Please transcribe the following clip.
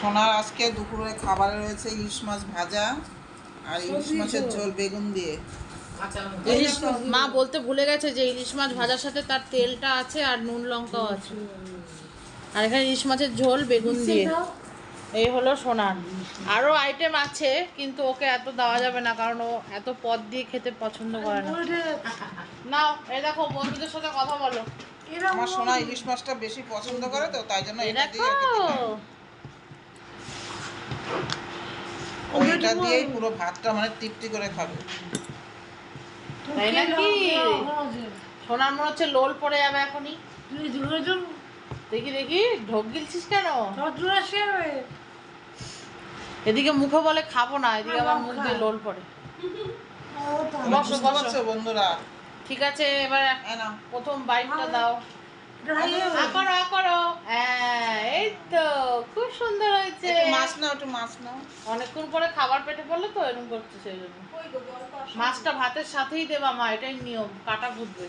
সোনার আজকে দুপুরে খাবারে রয়েছে ইলিশ মাছ ভাজা আর ইলিশ মাছের ঝোল বেগুন দিয়ে। ইলিশ মা বলতে ভুলে গেছে যে ইলিশ মাছ ভাজার সাথে তার তেলটা আছে আর নুন লঙ্কাও আছে। আর এখানে ইলিশ মাছের ঝোল বেগুন দিয়ে। এই হলো সোনার। আরও আইটেম আছে কিন্তু ওকে এত দেওয়া যাবে না, কারণ ও এত পদ দিয়ে খেতে পছন্দ করে না। নাও এই দেখো, বন্ধুদের সাথে কথা বলো। আমার সোনা ইলিশ মাছটা বেশি পছন্দ করে, তো তাই জন্য এটা দিয়ে দেখো ওইটা দিয়েই পুরো ভাতটা মানে তৃপ্তি করে খাবে। তাই নাকি? সোনার মনে হচ্ছে লোল পড়ে যাবে এখনই। দেখি দেখি, ঢোক গিলছিস কেন? এদিকে মুখে বলে খাবো না, এদিকে আমার মুখ দিয়ে লোল পড়ে। বসো বসো বন্ধুরা, ঠিক আছে, এবার প্রথম বাইটটা দাও। করো করো, এই তো খুব সুন্দর হয়েছে। মাছ নাও, একটু মাছ নাও। অনেকক্ষণ পরে খাবার পেটে পড়লো তো এরকম করছে, সেই জন্য। মাছটা ভাতের সাথেই দেবা মা, এটাই নিয়ম, কাটা ঘুরবে।